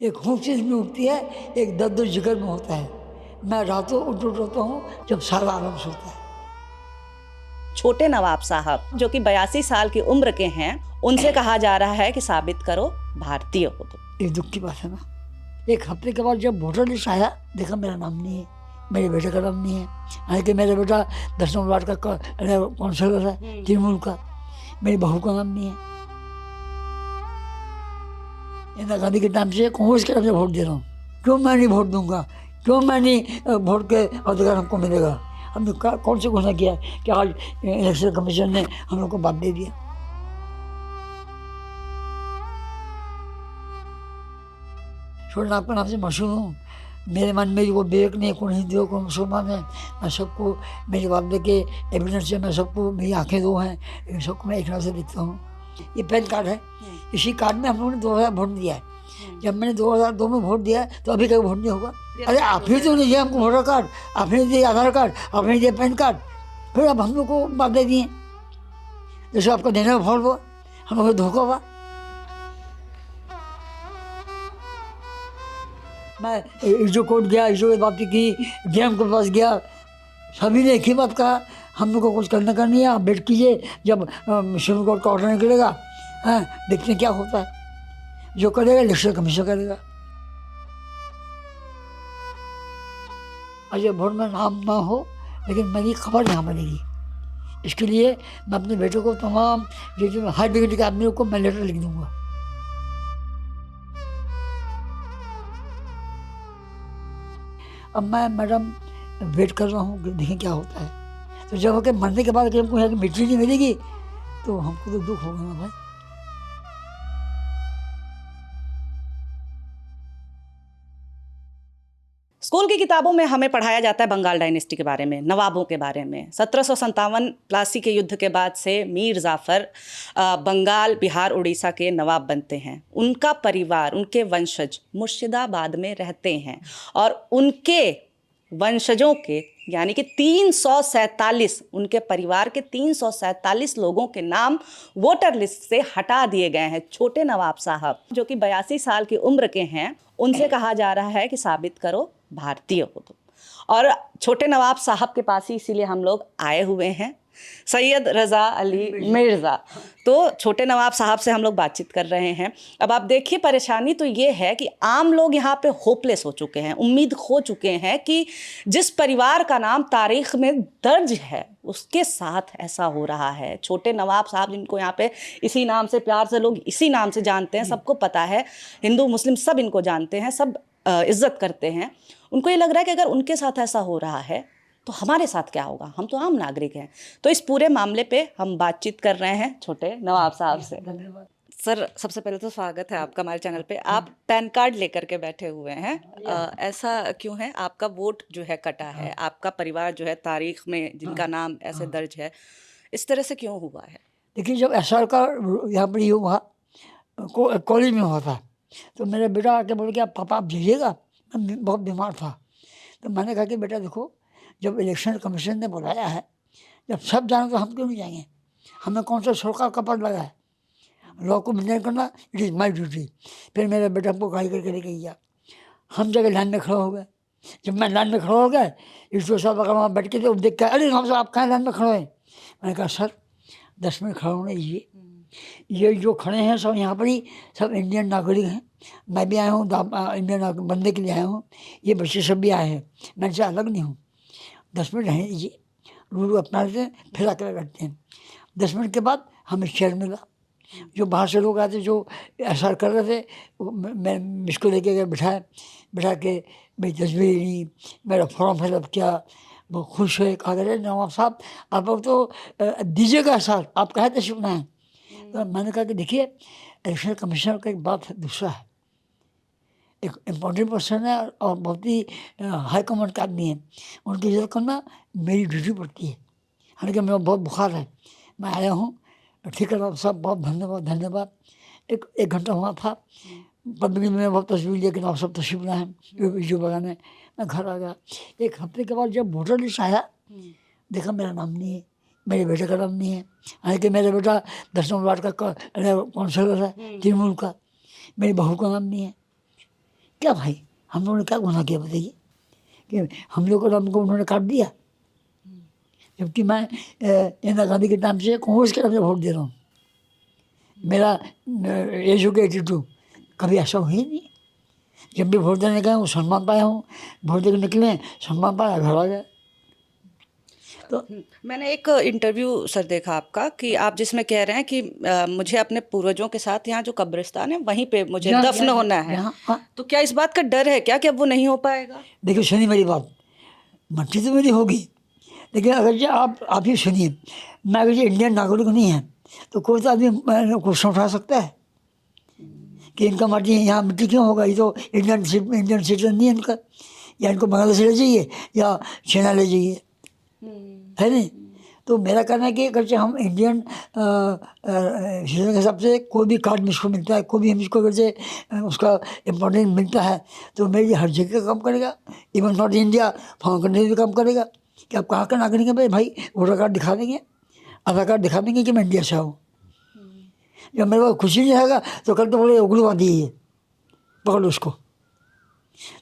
एक खूब चीज़ में उठती है, एक दर्द जिगर में होता है। मैं रातों उठ रोता हूँ जब सारा आलम सोता है। छोटे नवाब साहब जो कि 82 साल की उम्र के हैं, उनसे कहा जा रहा है कि साबित करो भारतीय हो तुम। ये दुख की बात है ना। एक हफ्ते के बाद जब वोटर लिस्ट आया, देखा मेरा नाम नहीं है, मेरे बेटे का नाम नहीं है। हालांकि मेरा बेटा 10 वार्ड का काउंसिलर है तृणमूल का, मेरी बहू का नाम नहीं है। इंदिरा गांधी के नाम से कांग्रेस के नाम से वोट दे रहा हूँ। क्यों मैं नहीं वोट दूंगा? क्यों मैं नहीं वोट के अधिकार हमको मिलेगा? हमने कौन सी घोषणा किया कि आज इलेक्शन कमीशन ने हम लोग को बात दे दिया? छोड़ना आपका नाम से मशहूर हूँ। मेरे मन में वो विवेक नहीं, कौन हिंदू हो कौन मुसलमान है। मैं सबको, मेरे वादे के एविडेंस से मैं सबको, मेरी आंखें दो हैं लेकिन सबको मैं एक नाम से देखता हूँ। ये पैन कार्ड है, इसी कार्ड में हम लोगों ने 2000 वोट दिया है। जब मैंने 2002 में वोट दिया तो अभी कभी वोट नहीं होगा। अरे आप ही तो नहीं दिया हमको वोटर कार्ड, आपने दिया आधार कार्ड, आपने दिया पैन कार्ड, फिर अब हम लोग को बात दे दिए। जैसे आपका देने में फॉल्ट हुआ, हम लोग धोखा हुआ। मैं जो कोर्ट गया, ईशो की बात की, डीएम के पास गया, सभी ने एक ही बात कहा, हम लोग को कुछ करने का नहीं है, आप वेट कीजिए जब सुप्रीम कोर्ट का ऑर्डर निकलेगा, हाँ देखते हैं क्या होता है। जो करेगा इलेक्शन कमीशन करेगा। अजय वोट में नाम ना हो लेकिन मेरी खबर यहाँ बनेगी। इसके लिए मैं अपने बेटे को, तमाम जो हाई डिग्री के आदमियों को मैं लेटर लिख दूंगा। अब मैं मैडम वेट कर रहा हूँ कि देखें क्या होता है। तो जब होकर मरने के बाद हमको यहाँ की मिट्टी नहीं मिलेगी तो हमको तो दुख होगा ना भाई। स्कूल की किताबों में हमें पढ़ाया जाता है बंगाल डायनेस्टी के बारे में, नवाबों के बारे में। 1757 प्लासी के युद्ध के बाद से मीर जाफ़र बंगाल, बिहार, उड़ीसा के नवाब बनते हैं। उनका परिवार, उनके वंशज मुर्शिदाबाद में रहते हैं और उनके वंशजों के यानी कि 347 उनके परिवार के 347 लोगों के नाम वोटर लिस्ट से हटा दिए गए हैं। छोटे नवाब साहब जो कि 82 साल की उम्र के हैं, उनसे कहा जा रहा है कि साबित करो भारतीय हो तुम। और छोटे नवाब साहब के पास ही इसीलिए हम लोग आए हुए हैं, सैयद रज़ा अली मिर्ज़ा। तो छोटे नवाब साहब से हम लोग बातचीत कर रहे हैं। अब आप देखिए, परेशानी तो ये है कि आम लोग यहाँ पे होपलेस हो चुके हैं, उम्मीद खो चुके हैं कि जिस परिवार का नाम तारीख में दर्ज है उसके साथ ऐसा हो रहा है। छोटे नवाब साहब जिनको यहाँ पे इसी नाम से, प्यार से लोग इसी नाम से जानते हैं, सबको पता है, हिंदू मुस्लिम सब इनको जानते हैं, सब इज्जत करते हैं। उनको ये लग रहा है कि अगर उनके साथ ऐसा हो रहा है तो हमारे साथ क्या होगा, हम तो आम नागरिक हैं। तो इस पूरे मामले पे हम बातचीत कर रहे हैं छोटे नवाब साहब से। सर, सबसे पहले तो स्वागत है आपका हमारे चैनल पे। आप पैन कार्ड लेकर के बैठे हुए हैं, ऐसा क्यों है? आपका वोट जो है कटा है, आपका परिवार जो है तारीख में जिनका नाम ऐसे दर्ज है, इस तरह से क्यों हुआ है? देखिए, जब एसआर का यहाँ पर ये हुआ, कॉलेज में हुआ था, तो मेरा बेटा आके बोले कि आप पापा आप जाइएगा। मैं बहुत बीमार था, तो मैंने कहा कि बेटा देखो, जब इलेक्शन कमीशन ने बुलाया है, जब सब जाने तो हम क्यों नहीं जाएंगे? हमें कौन सा सरकार का पद लगा है? लॉ को मेंटेन करना इट इज़ माई ड्यूटी। फिर मेरा बेटा हमको गाड़ी करके लेके गया, हम जगह लाइन में खड़ा हो गए। जब मैं लाइन में खड़ा हो गया, ईश्वर साहब अगर वहाँ बैठ के थे, देख के, अरे हम साहब आप कहाँ लाइन में खड़े हैं? मैंने कहा सर 10 मिनट खड़ा होने दीजिए। ये जो खड़े हैं सब यहाँ पर ही सब इंडियन नागरिक हैं। मैं भी आया हूँ इंडियन बनने के लिए आया हूँ, ये बच्चे सब भी आए हैं, मैं इनसे अलग नहीं हूँ। 10 मिनट रहने दीजिए, रूल अपना लेते हैं, फिर आकर बैठते हैं। 10 मिनट के बाद हमें चेयर मिला। जो बाहर से लोग आए थे, जो एसआर कर रहे थे, मैं इसको लेके गए, बिठा के मेरी तस्वीर ली, मेरा फॉर्म फिलअप किया। वो खुश हुए, कहा अरे नवाब साहब आप लोग तो दीजिएगा सर, आप कहे थे सुनना है। तो मैंने कहा कि देखिए, इलेक्शन कमीशनर का एक बात दूसरा है, एक इम्पोर्टेंट पर्सन है और बहुत ही हाई कमांड का आदमी है, उनकी इज्जत करना मेरी ड्यूटी पड़ती है। हालांकि मेरा बहुत बुखार है, मैं आया हूँ, ठीक है साहब, बहुत धन्यवाद। एक घंटा हुआ था, पब्लिक में बहुत तस्वीर लिया कि आप सब तस्वीर बनाए वीडियो बनाने। मैं घर आ गया। एक हफ्ते के बाद जब वोटर लिस्ट आया, देखा मेरा नाम नहीं है, मेरे बेटे का नाम नहीं है। हालांकि मेरा बेटा 10 वार्ड का काउंसिलर है तृणमूल का, मेरी बहू का नाम नहीं है। क्या भाई, हम लोगों ने क्या गुनाह किया बताइए कि हम लोग को हमको उन्होंने काट दिया, जबकि मैं इंदिरा गांधी के टाइम से कांग्रेस के टाइम से वोट दे रहा हूँ। मेरा एज हो गया 82, कभी ऐसा हुई नहीं। जब भी वोट देने गए वो सम्मान पाया हूँ, वोट देकर निकले सम्मान पाया, घर आ गए। तो मैंने एक इंटरव्यू सर देखा आपका कि आप जिसमें कह रहे हैं कि मुझे अपने पूर्वजों के साथ यहाँ जो कब्रिस्तान है वहीं पे मुझे दफन होना है, हाँ। तो क्या इस बात का डर है क्या कि अब वो नहीं हो पाएगा? देखिए सुनिए मेरी बात, मट्टी तो मेरी होगी, लेकिन अगर जो आप ही सुनिए, मैं अगर जो इंडियन नागरिक नहीं है तो कोई तो आदमी क्वेश्चन उठा सकता है कि इनका माटी यहाँ मिट्टी क्यों होगा, ये तो इंडियन सिटीजन नहीं है इनका, या इनको बांग्लादेश ले जाइए या चाइना ले जाइए, है नहीं। तो मेरा कहना है कि अगर जो हम इंडियन सिटीजन के हिसाब से कोई भी कार्ड मुझको मिलता है, कोई भी मुझको अगर से उसका इम्पोर्टेंट मिलता है तो मेरे लिए हर जगह काम करेगा, even not India foreign country भी काम करेगा कि आप कहाँ का नागरिक हैं भाई, वोटर कार्ड दिखा देंगे, आधार कार्ड दिखा देंगे कि मैं इंडिया से हूँ। जब मेरे पास खुशी नहीं आएगा तो कल तो बोले उग्रवादी है, पकड़ो उसको।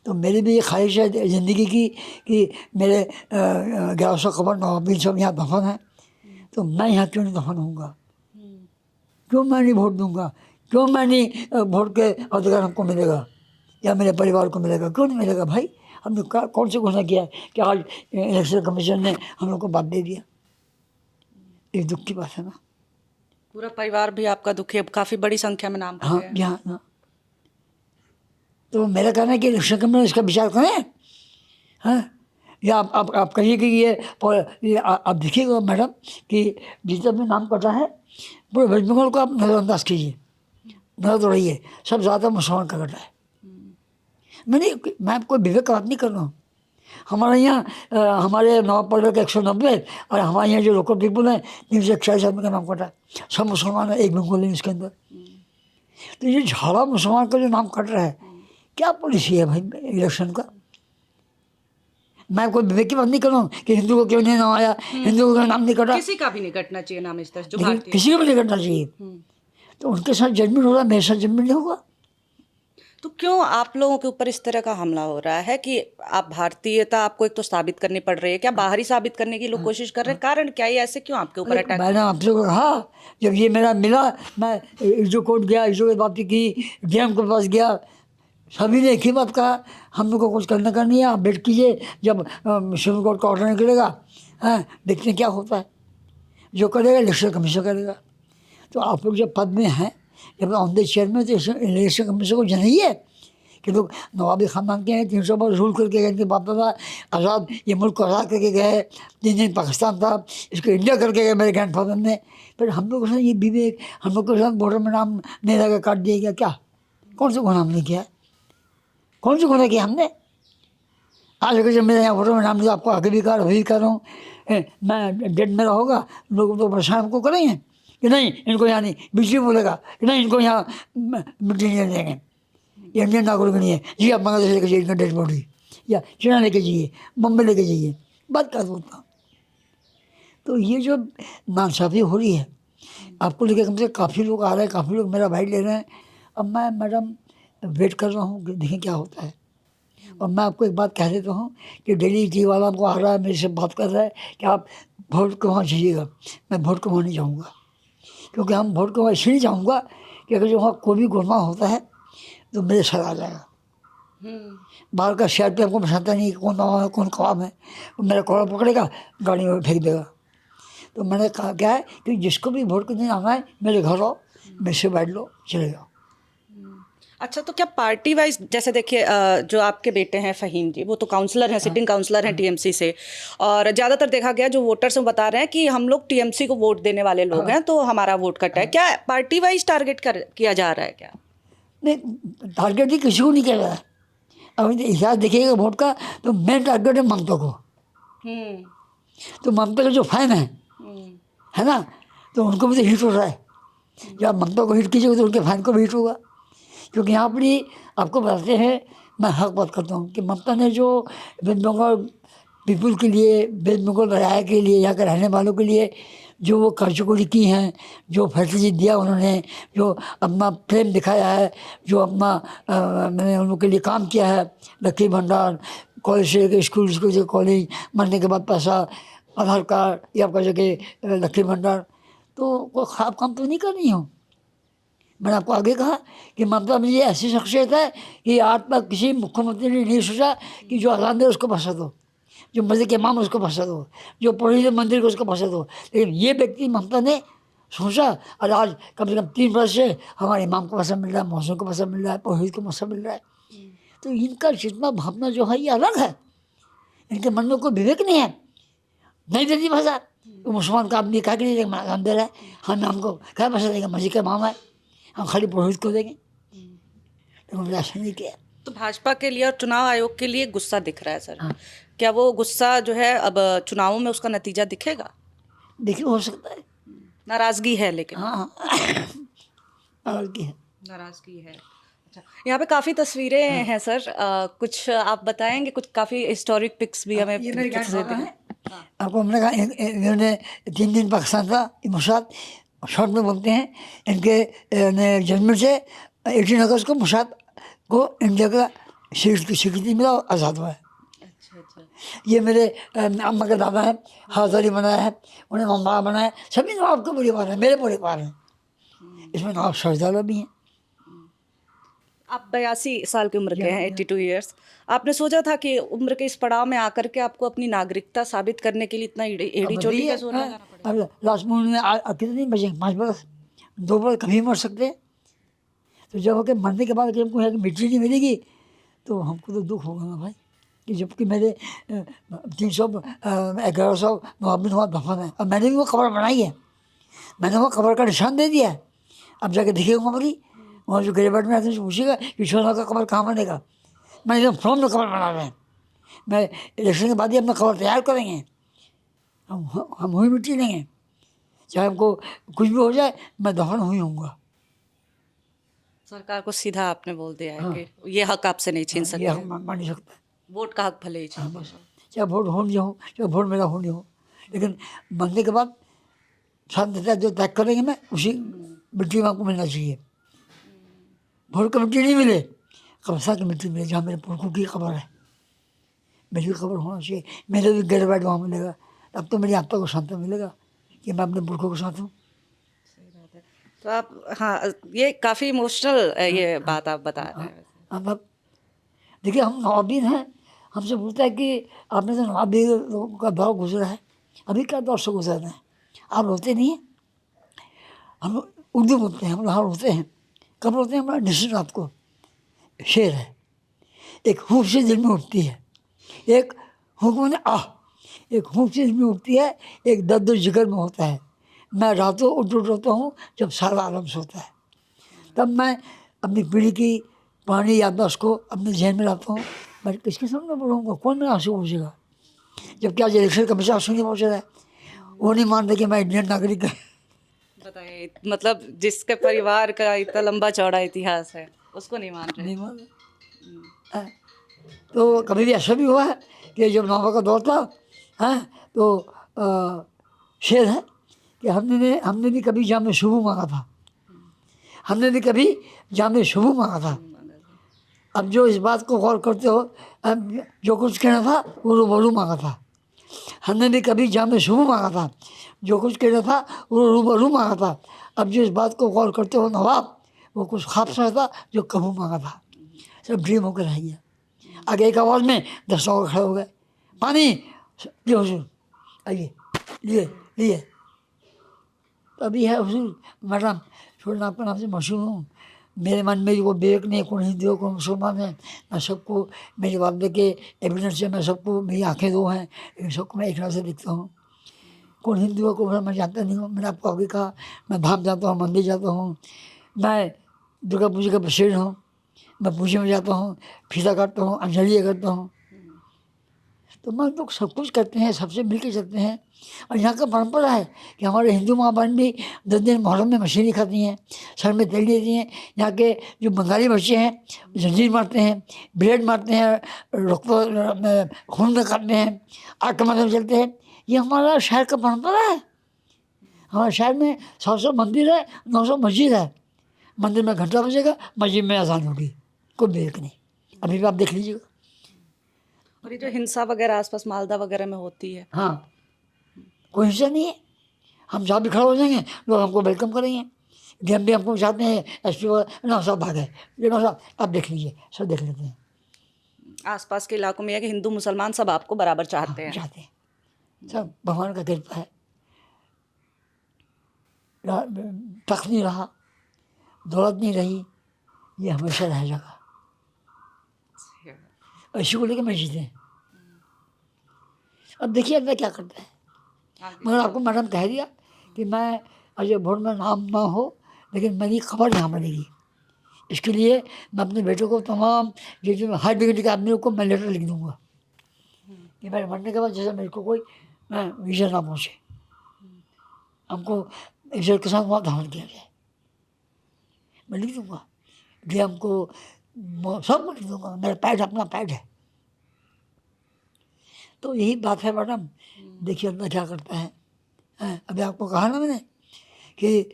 तो मेरी भी ये ख्वाहिश है ज़िंदगी की कि मेरे 1100 कबर नवाबीन सब यहाँ दफन है, तो मैं यहाँ क्यों नहीं दफन होऊंगा, क्यों मैं नहीं वोट दूंगा, क्यों मैं नहीं वोट के अधिकार हमको मिलेगा या मेरे परिवार को मिलेगा, क्यों नहीं मिलेगा भाई। हमने कौन से घोषणा किया है कि आज इलेक्शन कमीशन ने हम लोग को बात दे दिया, ये दुख की बात है ना। पूरा परिवार भी आपका दुखी है, काफी बड़ी संख्या में नाम हाँ यहाँ ना, तो मेरा कहना है कि इलेक्शन कमीशन इसका विचार करें। हाँ, या आप कहिए कि ये आप देखिएगा मैडम कि जितना भी नाम कटा है पूरे वेस्ट बंगाल को आप नज़रअंदाज कीजिए, नजर दौड़ाइए, सब ज़्यादा मुसलमान का कटा है। मैं आपको विवेक का बात नहीं कर रहा हूँ। हमारे यहाँ हमारे नवाब के 190 और हमारे यहाँ जो लोकल पीपल हैं 341 आदमी का नाम कटा, सब मुसलमान है, एक बंगाली इसके अंदर। तो ये झाड़ा मुसलमान का जो नाम कट रहा है, क्या पॉलिसी है भाई इलेक्शन का। मैं कोई विवेक की बात नहीं कर रहा हूँ कि हिंदू को क्यों नहीं नाम आया, हिंदू का नाम नहीं कटा, किसी का भी नहीं कटना चाहिए नाम इस तरह जो लेकिन भारतीय। किसी को भी नहीं करना चाहिए। तो उनके साथ जजमेंट हो रहा है, मेरे साथ जजमेंट नहीं होगा। तो क्यों आप लोगों के ऊपर इस तरह का हमला हो रहा है कि आप भारतीयता आपको एक तो साबित करनी पड़ रही है, क्या बाहरी साबित करने की लोग कोशिश कर रहे हैं, कारण क्या है ऐसे क्यों आपके ऊपर अटैक? मैंने आपसे कहा जब ये मेरा मिला, मैं इजो कोर्ट गया, इजो की बात की, डीएम के पास गया, सभी ने एक ही बात कहा, हम लोग को कुछ करने का नहीं है, आप वेट कीजिए जब सुप्रीम कोर्ट का ऑर्डर निकलेगा, हाँ देखते हैं क्या होता है, जो करेगा इलेक्शन कमीशन करेगा। तो आप लोग जब पद में हैं, जब ऑन द चेयर में, तो इलेक्शन कमीशन को जानिए कि लोग नवाबी खानदान के हैं, 300 बार रूल करके गए, इनके बाप दादा आज़ाद ये मुल्क को आज़ाद करके गए, 3 दिन पाकिस्तान था, इसको इंडिया करके गए मेरे ग्रैंडफादर ने। फिर हम लोग के साथ ये विवेक, हम लोग के साथ वोटर में नाम नहीं लगा, काट दिया गया, क्या कौन सा गुनाह हमने किया है, कौन सा गुनाह किया हमने। आज अगर जब मेरे यहाँ वोटर में नाम लिया, आपको आगे भी कहा, अभी भी कर रहा हूँ, मैं डेट मेरा होगा, लोग तो परेशान हमको करेंगे कि नहीं इनको यहाँ नहीं, बिजली बोलेगा कि नहीं इनको यहाँ मिट्टी नहीं देंगे, ये इंडियन नागरिक नहीं है जी, आप बांग्लादेश लेके जाइए इनका डेड बॉडी, या चाइना लेके जाइए, बम्बई लेके जाइए, बात कर बोलता। तो ये जो नाइंसाफ़ी हो रही है, आपको लेकर कम से काफ़ी लोग आ रहे हैं, काफ़ी लोग मेरा भाई ले रहे हैं। अब मैं मैडम वेट कर रहा हूँ कि देखें क्या होता है। और मैं आपको एक बात कह देता हूँ कि डेली टी वाला हमको आ रहा है, मेरे से बात कर रहा है कि आप वोट को वहाँ जाइएगा, मैं वोट को वहाँ नहीं जाऊँगा, क्योंकि हम वोट को वहाँ इसलिए नहीं जाऊँगा कि अगर जो वहाँ कोई भी गुनाह होता है तो मेरे सर आ जाएगा। बाहर का शहर पे हमको पसंद नहीं, कौन नवा है कौन कवाब है, वो मेरा कौड़ा पकड़ेगा, गाड़ी में फेंक देगा। तो मैंने कहा क्या है कि जिसको भी वोट के दिन आना है मेरे घर आओ, मेरे से बैठ लो, चले जाओ। अच्छा, तो क्या पार्टी वाइज, जैसे देखिए जो आपके बेटे हैं फ़हीम जी, वो तो काउंसलर हैं, सिटिंग काउंसलर हैं टीएमसी से, और ज़्यादातर देखा गया जो वोटर्स बता रहे हैं कि हम लोग टीएमसी को वोट देने वाले लोग हैं, तो हमारा वोट कटा है। क्या पार्टी वाइज टारगेट किया जा रहा है क्या? नहीं, टारगेट ही किसी को नहीं किया है। अब इतिहास देखिएगा वोट का, तो मेन टारगेट है ममता को। तो ममता के जो फैन है ना, तो उनको भी तो हिट हो रहा है। जब ममता को हिट कीजिएगा तो उनके फैन को भी हिट होगा। क्योंकि यहाँ पर ही आपको बताते हैं, मैं हक बात करता हूँ कि ममता ने जो वेस्ट बंगाल पीपल के लिए, वेस्ट बंगाल राय के लिए, यहाँ के रहने वालों के लिए जो वो कारचुकोरी की हैं, जो फैसिलिटी दिया उन्होंने, जो अपना प्रेम दिखाया है, जो अपना मैंने उन लोग के लिए काम किया है, लक्ष्मी भंडार, कॉलेज से लेकर स्कूल से कॉलेज, मरने के बाद पैसा, आधार कार्ड, ये आपका जगह लक्ष्मी भंडार, तो कोई ख़राब काम तो नहीं कर रही हूँ। मैंने आपको आगे कहा कि ममता बनर्जी ऐसी शख्सियत है कि आज तक किसी मुख्यमंत्री ने नहीं सोचा कि जो अजान दे उसको पसंद हो, जो मस्जिद के इमाम उसको पसंद हो, जो पुरोहित मंदिर को उसको पसंद हो, लेकिन ये व्यक्ति ममता ने सोचा और आज कम से कम 3 वर्ष से हमारे इमाम को पसंद मिल रहा है, मौसम को पसंद मिल रहा है, पुरोहित को पसंद मिल रहा है। तो इनका जितना भावना जो है ये अलग है, इनके मन में कोई विवेक नहीं है, नहीं देती भाषा। तो मुसलमान का आदमी कह के नहीं देगा हम दे रहे हैं, हमको क्या पैसा देगा, मस्जिद का इमाम है, हम खाली पुरोहित को देंगे। तो उन्होंने ऐसा नहीं किया। तो भाजपा के लिए और चुनाव आयोग के लिए गुस्सा दिख रहा है सर। हाँ। क्या वो गुस्सा जो है अब चुनावों में उसका नतीजा दिखेगा? देखिए हो सकता है। नाराजगी है लेकिन। हाँ और की है। नाराजगी है। अच्छा, यहाँ पे काफ़ी तस्वीरें हैं सर, कुछ आप बताएंगे? कुछ काफ़ी हिस्टोरिक पिक्स भी हमें ये मेरे कुछ ग्रैंडफादर देते हैं। आपको हमने कहा इन्होंने 3 दिन पाकिस्तान था, मुशाद शॉर्ट में बोलते हैं। इनके जजमेंट से 18 अगस्त को मुशाद को इंडिया का स्वीकृति मिला और आज़ाद हुआ है। अच्छा अच्छा। ये मेरे अम्मा के दादा हैं, हाजरी बनाया है, उन्हें मम्मा बनाया, सभी नवाब का परिवार है, मेरे परिवार हैं। इसमें नवाब शहजादा भी हैं। आप 82 साल की उम्र के हैं, 82 ईयर्स। आपने सोचा था कि उम्र के इस पड़ाव में आकर के आपको अपनी नागरिकता साबित करने के लिए इतना एड़ी चोटी का जोर लगाना पड़ेगा? अब लास्ट मोमेंट में कितने दिन बचेंगे, 5 बरस, 2 बरस कभी मर सकते हैं। तो जब होकर मरने के बाद अगर हमको यहाँ मिट्टी नहीं मिलेगी तो हमको तो दुख होगा ना भाई, कि जबकि मेरे 300-1100 नवाबी नवाब दफन है और मैंने भी वो खबर बनाई है, मैंने वो खबर का निशान दे दिया है। अब जाके देखिएगा वहाँ पर वहाँ जो ग्रेवेट में आते हैं पूछिएगा कि शोना का खबर कहाँ बनेगा। मैं एकदम फॉर्म में खबर बना रहे हैं, मैं इलेक्शन के बाद ही अपना खबर तैयार करेंगे, हम हुई मिट्टी लेंगे, चाहे हमको कुछ भी हो जाए, मैं दफन हुई होऊंगा। सरकार को सीधा आपने बोल दिया है कि ये हक आपसे नहीं छीन ये सकते। हम मान नहीं सकते। वोट का हक भले ही छीन बस चाहे वोट हो नहीं हो, चाहे वोट मेरा हो नहीं हो, लेकिन बनने के बाद शांति जो तय करेंगे मैं उसी मिट्टी में आपको मिलना चाहिए। वोट की मिट्टी नहीं मिले, कब्रिस्तान की मिट्टी मिले जहाँ मेरे पुरखों की खबर है, मेरी खबर होना चाहिए, मेरे भी गिर बैठ वहाँ मिलेगा। तब तो मेरी आत्मा को शांति मिलेगा कि मैं अपने पुरखों के साथ हूँ। तो आप, हाँ, ये काफ़ी इमोशनल ये बात आप बता रहे हैं। अब देखिए हम नवाबीन हैं, हमसे पूछता है कि आपने तो नवाबी का दौर गुजरा है, अभी क्या दौर से गुजर रहे हैं, आप रोते नहीं हैं? हम उर्दू बोलते हैं, हम लोग रोते हैं। कब रोते हैं? हमारा निश्चित रात को शेर है, एक हुक से दिल में उठती है, एक हुक में एक हुक से दिल में उठती है, एक दर्द जिगर में होता है। मैं रातों उठ रोता हूँ जब सारा आलम सोता है, तब मैं अपनी पीढ़ी की पुरानी याददाश्त को अपने जहन में लाता हूँ। मैं किसके सामने बोलूँगा, कौन मेरा आंसू पहुँचेगा? जबकि आज इलेक्शन कमीशन आंसू नहीं पहुँच रहा है, वो नहीं मानते कि मैं इंडियन नागरिक है। बताइए, मतलब जिसके परिवार का इतना लंबा चौड़ा इतिहास है उसको नहीं मान रहे। नहीं मान रहे। तो कभी भी ऐसा भी हुआ है कि जब नवाबा का दौर था, हैं तो शेर है कि हमने भी कभी जामे शुभ मांगा था, हमने भी कभी जामे शुभ मांगा था। अब जो इस बात को गौर करते हो, अब जो कुछ कहना था वो रूबरू मांगा था। हमने भी कभी जामे शुभ मांगा था, जो कुछ कहना था वो रूबरू मांगा था। अब जो इस बात को गौर करते हो नवाब, वो कुछ ख्वाब सा था जो कबू मांगा था, सब ड्रीम होकर रह गया। आगे एक आवाज़ में 10 लोग खड़े हो गए, पानी ये हुजूर, आइए लिए लिए। अभी है हुजूर, मैडम छोड़ना आपका नाम से मशहूर हूँ, मेरे मन में वो विवेक नहीं, कौन हिंदू हो कौन मुसलमान है, मैं सबको मेरे वादे के एविडेंस से मैं सबको, मेरी आँखें 2 हैं लेकिन सबको मैं एक नज़र से दिखता हूँ। कौन हिंदू है कौन मैं जानता नहीं हूँ। मैंने आपको आगे कहा मैं धाम जाता हूँ, मंदिर जाता हूँ, मैं दुर्गा पूजा का प्रेसिडेंट हूँ, मैं पूजा में जाता हूँ, फीता काटता हूँ, अंजलि करता हूँ। तो मैं लोग सब कुछ करते हैं, सबसे मिल के चलते हैं। और यहाँ का परंपरा है कि हमारे हिंदू माँ बहन भी 10 दिन मुहर्रम में मछली खाती हैं, सर में तेल लेती हैं। यहाँ के जो बंगाली बच्चे हैं जंजीर मारते हैं, ब्लेड मारते हैं, खून में काटते हैं, आग के माध्यम चलते हैं। ये हमारा शहर का परंपरा है। हमारे शहर में 100 मंदिर है, 900 मस्जिद है। मंदिर में घंटा बजेगा, मस्जिद में अजान होगी, कोई ब्रेक नहीं। अभी भी आप देख लीजिएगा। और ये जो हिंसा वगैरह आसपास मालदा वगैरह में होती है, हाँ, कोई हिंसा नहीं है। हम जहाँ भी खड़ा हो जाएंगे, लोग हमको वेलकम करेंगे। डीएम भी हमको चाहते हैं, एसपी ना साहब भागे, ये ना साहब आप देख लीजिए, सब देख लेते हैं। आसपास के इलाकों में है कि हिंदू मुसलमान सब आपको बराबर चाहते हैं। चाहते हैं, सब भगवान का कृपा है। तख्त नहीं रहा, दौलत नहीं रही, ये हमेशा रहेगा। इसी को लेकर मैं जीते हैं। अब देखिए अल्लाह क्या करता है। मगर आपको मैडम कह दिया कि मैं अजय भोट में नाम ना हो, लेकिन मेरी खबर यहाँ मिलेगी। इसके लिए मैं अपने बेटे को तमाम ये जो हाई डिग्री के आदमियों को मैं लेटर लिख दूँगा कि मेरे मरने के बाद जैसे मेरे को कोई विजय ना पहुँचे, हमको इज्जत के साथ वहाँ धारण किया जाए, मैं लिख दूँगा। डीएम को सबको लिख दूँगा, मेरा पैड अपना पैड है। तो यही बात है मैडम, देखिए अल्लाह क्या करता है। अभी आपको कहा ना मैंने कि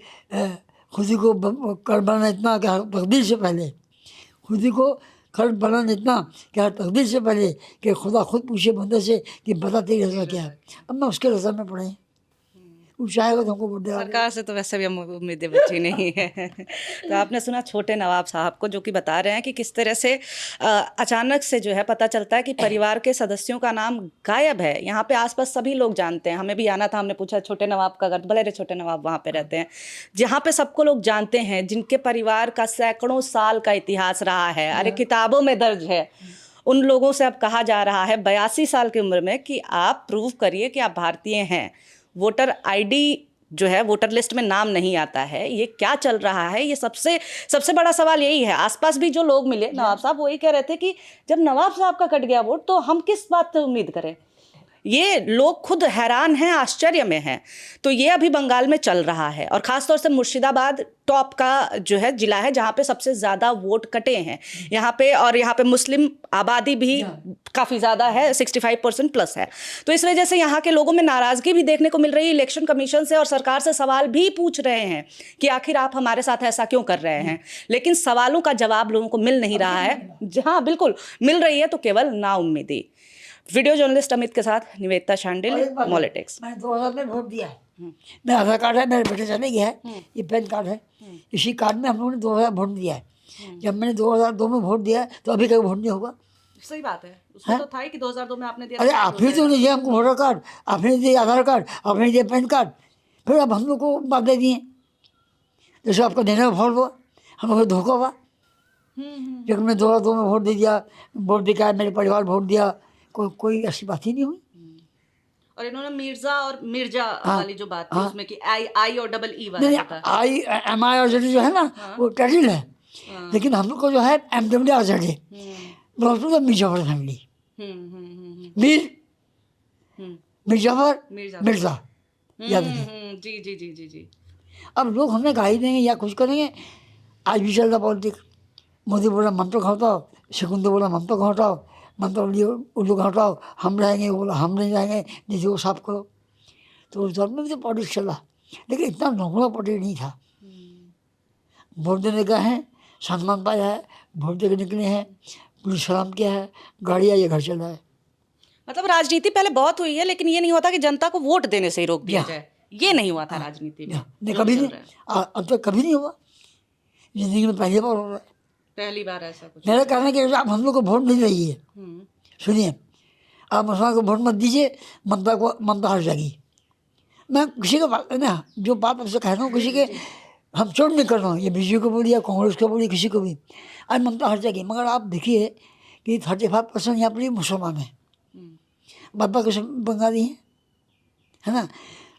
खुदी को कर बनाना इतना क्या तकदीर से पहले, खुदी को कर बनाना इतना क्या तकदीर से पहले कि खुदा खुद पूछे बंदे से कि बता तेरी रजा क्या है। अब मैं उसके रजा में पढ़े, वो चाहेगा तो हमको वोट देगा। सरकार से तो वैसे भी हम उम्मीदें बची नहीं है। तो आपने सुना छोटे नवाब साहब को, जो कि बता रहे हैं कि किस तरह से अचानक से जो है पता चलता है कि परिवार के सदस्यों का नाम गायब है। यहाँ पे आसपास सभी लोग जानते हैं, हमें भी आना था, हमने पूछा छोटे नवाब का घर, भले रे छोटे नवाब वहाँ पे रहते हैं, जहाँ पे सबको लोग जानते हैं, जिनके परिवार का सैकड़ों साल का इतिहास रहा है, अरे किताबों में दर्ज है। उन लोगों से अब कहा जा रहा है 82 साल की उम्र में कि आप प्रूव करिए कि आप भारतीय हैं। वोटर आईडी जो है वोटर लिस्ट में नाम नहीं आता है। ये क्या चल रहा है? ये सबसे बड़ा सवाल यही है। आसपास भी जो लोग मिले नवाब साहब वही कह रहे थे कि जब नवाब साहब का कट गया वोट तो हम किस बात से उम्मीद करें। ये लोग खुद हैरान हैं, आश्चर्य में हैं। तो ये अभी बंगाल में चल रहा है और ख़ासतौर से मुर्शिदाबाद टॉप का जो है जिला है जहाँ पे सबसे ज़्यादा वोट कटे हैं यहाँ पे, और यहाँ पे मुस्लिम आबादी भी काफ़ी ज़्यादा है, 65% प्लस है। तो इस वजह से यहाँ के लोगों में नाराज़गी भी देखने को मिल रही है इलेक्शन कमीशन से, और सरकार से सवाल भी पूछ रहे हैं कि आखिर आप हमारे साथ ऐसा क्यों कर रहे हैं। लेकिन सवालों का जवाब लोगों को मिल नहीं रहा है। हाँ बिल्कुल मिल रही है, तो केवल नाउम्मीदी। वीडियो जर्नलिस्ट अमित के साथ निवेदिता शांडिल, पॉलिटिक्स। मैंने 2000 में वोट दिया है। मेरा आधार कार्ड है, मेरे बेटे चले गया है, ये पैन कार्ड है। इसी कार्ड में हम लोगों ने 2000 वोट दिया है। जब मैंने 2002 में वोट दिया तो अभी कभी वोट नहीं होगा। सही बात है, उसमें तो था ही कि 2002 में आपने दिया। अरे आप ही तो नहीं दिया हमको वोटर कार्ड, आपने दिया आधार कार्ड, आपने दिया पैन कार्ड, फिर अब हम लोग को बात दे दिए। जैसे आपका देने में फॉल्ट हुआ, हम लोग को धोखा हुआ। जब हमने 2002 में वोट दे दिया, वोट दिखाया, मेरे परिवार वोट दिया, कोई ऐसी बात ही नहीं हुई। और इन्होंने मिर्जा और मिर्जा वाली जो बात थी उसमें कि आई और डबल ई वाला नहीं, जो था, I am I R Z जो है ना वो टाइटल है, लेकिन हम लोग को जो है M W R Z belongs to the Mir Jafar family. Mir Jafar Mirza, याद रखें। जी जी जी जी जी। अब लोग हमें गाली देंगे या कुछ करेंगे, आज भी चल रहा पॉलिटिक्स। मोदी बोला ममता को हटाओ, शकुंदर बोला ममता को हटाओ, ममता उल्लू को हटाओ, हम रहेंगे, बोला हम नहीं जाएंगे, नीचे को साफ करो। तो उस दौर में भी तो पॉलिटिक्स चला, लेकिन इतना नॉर्मल पॉलिटिक्स नहीं था। वोट देने गए हैं, सम्मान पाया है, वोट देकर निकले हैं, पुलिस सलाम किया है, गाड़ी आई है, घर चला है। मतलब राजनीति पहले बहुत हुई है, लेकिन ये नहीं होता कि जनता को वोट देने से ही रोक दिया जाए। ये नहीं हुआ था राजनीति में, नहीं कभी नहीं, अब तक कभी नहीं हुआ, जिंदगी में पहली बार हो रहा है। पहली बार ऐसा कुछ। मेरा कहना है कि आप हम लोग को वोट नहीं रही है, सुनिए, आप मुसलमान को वोट मत दीजिए, ममता हार जाएगी। मैं किसी का बात ना, जो बात आपसे कह रहा हूँ, किसी के हम चोट नहीं कर रहा हूँ, ये बीजेपी को बोलिए, कांग्रेस को बोलिए, किसी को भी, आज ममता हार जाएगी। मगर आप देखिए कि 35% यहाँ पर मुसलमान हैं, बाबा के बंगाली हैं, है ना,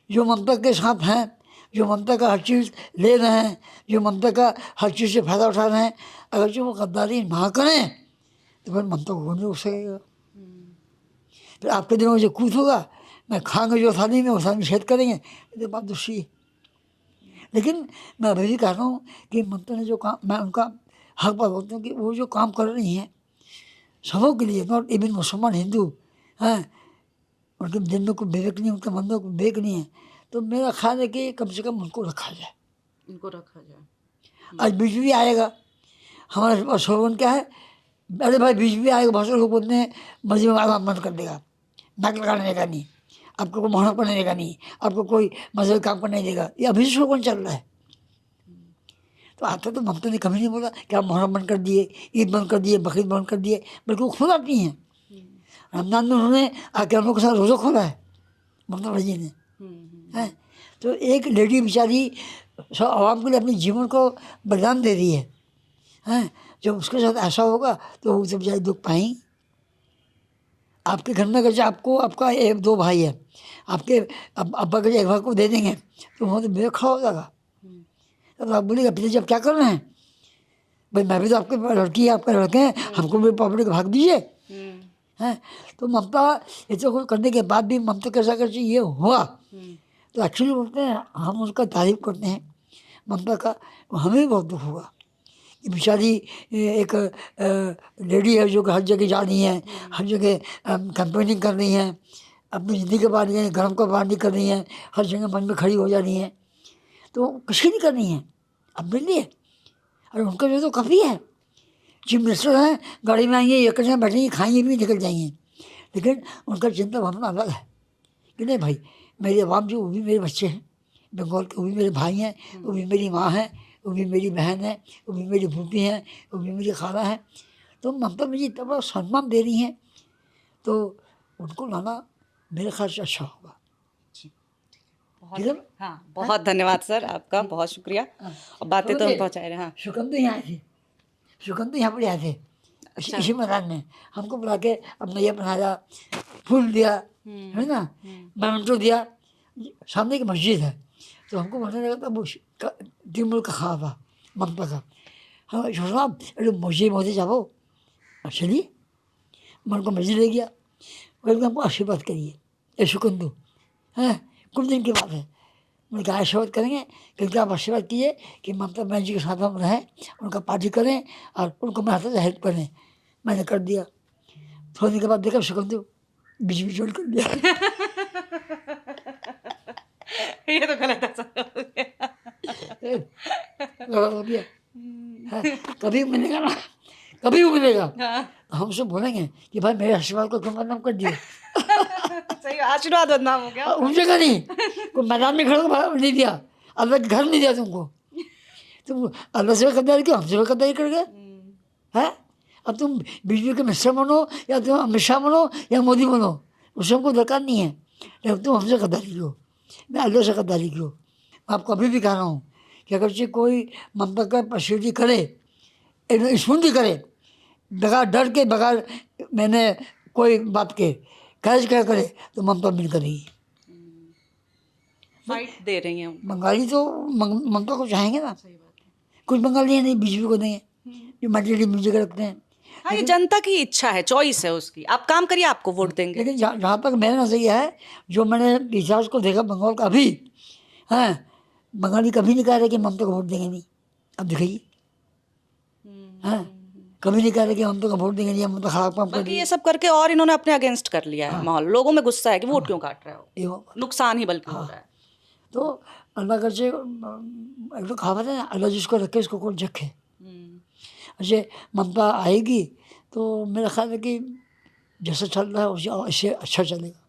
जो ममता के साथ हैं, जो ममता का हर चीज़ ले रहे हैं, जो ममता का हर चीज़ से फ़ायदा उठा रहे हैं, अगर जो वो गद्दारी ना करें तो फिर ममता को नहीं रोक सकेगा। फिर आपके दिनों में जो कूद होगा, मैं खाएंगे जो थाली में उस थाली छेद करेंगे, ये बात दूसरी है। लेकिन मैं अभी भी कह रहा हूँ कि ममता ने जो काम, मैं उनका हक पर बोलता हूँ कि वो जो काम कर रही हैं सबों के लिए, नॉट इवन मुसलमान हिंदू हैं, उनके दिल में कोई विवेक नहीं, उनके मन में कोई विवेक नहीं है, तो मेरा ख्याल है कि कम से कम उनको रखा जाए। इनको रखा जाए। आज बीच भी आएगा, हमारा स्लोगन क्या है, अरे भाई बीच भी आएगा, बहुत सारे लोग बोलते हैं मस्जिद में आना बंद कर देगा, नाक लगाने देगा नहीं, आपको कोई मोहरम करने देगा नहीं, आपको कोई मजहबी काम करने नहीं देगा, ये अभी स्लोगन चल रहा है। तो आता तो ममता ने कभी नहीं बोला कि आप मोहरम बंद कर दिए, ईद बंद कर दिए, बकरीद बंद कर दिए, बल्कि वो खुद आती हैं। रमजान में उन्होंने आके हम लोग के साथ रोज़ा खोला है ममता बनर्जी ने, हैं। तो एक लेडी बेचारी सब आवाम के लिए अपने जीवन को बलिदान दे रही है, हैं। जब उसके साथ ऐसा होगा तो वो सब बेचारी दुख पाएंगी। आपके घर में अगर जो आपको आपका एक दो भाई है, आपके अब्बा के एक भाई को दे देंगे तो वहाँ तो बेखड़ा हो जाएगा। तब आप बोलेगा पिताजी आप क्या कर रहे हैं, भाई मैं भी तो आपके लड़की है, आपके लड़के हैं, हमको भी प्रॉपर्टी भाग दीजिए, हैं। तो ममता ये तो कुछ करने के बाद भी ममता कैसा कर ये हुआ तो एक्चुअली बोलते हैं हम उसका तारीफ करते हैं ममता का। हमें भी बहुत दुख हुआ कि बेचारी एक लेडी है जो कि हर जगह जा रही हैं, हर जगह कैंपेनिंग कर रही हैं, अपनी ज़िंदगी के बारे में गर्म का बात नहीं कर रही हैं, हर जगह मन में खड़ी हो जा रही हैं, तो किसी नहीं कर रही हैं अब मिल लिए। अरे उनका जो तो काफ़ी है, चीफ मिनिस्टर हैं, गाड़ी में आएंगे, एक जगह बैठेंगे, खाएंगे भी निकल जाएंगे, लेकिन उनका चिंता भावना अलग है कि नहीं भाई मेरे अवाम जो वो भी मेरे बच्चे हैं, बंगाल के वो भी मेरे भाई हैं, वो भी मेरी माँ है, वो भी मेरी बहन है, वो भी मेरी फूफी हैं, वो भी मेरी खाला है। तो ममता मुझे इतना बड़ा सम्मान दे रही हैं तो उनको लाना मेरे ख्याल से अच्छा होगा। हाँ, बहुत धन्यवाद सर आपका, बहुत शुक्रिया। और बातें तो हम पहुँचाए रहे। हाँ, शुकन तो यहाँ थे, शुकन तो यहाँ पर आए थे इसी मैदान में, हमको बुला के अपना ये बनाया, फूल दिया, है ना, मेमेंटो दिया, सामने की मस्जिद है तो हमको बोलने लगा था वो तृणमूल का खा था ममता का। हाँ साहब अरे मस्जिद मोदी जाओ, चलिए मैं उनको मस्जिद ले गया, बोले हमको आशीर्वाद करिए ये शुकन दो, हैं। कुछ दिन की बात है, मैंने कहा आशीर्वाद करेंगे क्योंकि आप आशीर्वाद कीजिए कि ममता बनर्जी के साथ हम रहें, उनका पार्टी करें और उनको मेरे हाथ से हेल्प करें। मैंने कर दिया, थोड़े दिन के बाद देखा शुकंदू बीच में जोड़ कर दिया। ये तो गलत है लड़ा हो गया। कभी मिलेगा ना, कभी मिलेगा हमसे बोलेंगे कि भाई मेरे आशीर्वाद को क्यों बदनाम कर दिया। सही, आशीर्वाद बदनाम हो गया। उन जगह नहीं, कोई मैदान में खड़े को नहीं दिया, अल्लाह के घर नहीं दिया तुमको, तुम अल्लाह से गद्दारी क्यों हमसे गद्दारी कर गए, है। अब तुम बीजेपी के मिनिस्टर बनो या तुम अमित शाह बनो या मोदी बनो, उससे हमको दरकार नहीं है, लेकिन तुम हमसे गद्दारी करो, मैं अल्लाह से गद्दारी करो। मैं आपको अभी भी कह रहा हूँ कि अगर से कोई ममता का पसीदी करे, स्पूंदी करे, बगैर डर के, बगैर मैंने कोई बात के कैच क्या करे तो ममता मिल करेगी। फाइट दे रही हैं बंगाली तो ममता को चाहेंगे ना, सही बात है। कुछ बंगाली है नहीं बीजेपी को देंगे जो मेजोरिटी मुझे रखते हैं। हाँ, ये जनता की इच्छा है, चॉइस है उसकी, आप काम करिए आपको वोट देंगे। लेकिन जहाँ तक मेरा नजरिया है, जो मैंने रिचार्ज को देखा बंगाल का अभी, हैं, बंगाली कभी नहीं कह रहे कि ममता को वोट देंगे नहीं। अब दिखाइए, हैं, कभी नहीं कह रहे कि ममता को वोट देंगे नहीं, ममता खराब काम कर बल्कि रही ये सब करके और इन्होंने अपने अगेंस्ट कर लिया है माहौल, लोगों में गुस्सा है कि वोट क्यों काट रहे हो, है। नुकसान ही बल्कि हो रहा है। तो अल्लाह कर से एक तो कहावत है ना, अल्लाह जिसको रखे उसको कौन रखे। ऐसे ममता आएगी तो मेरा ख्याल है कि जैसा चल रहा है उससे अच्छा चलेगा।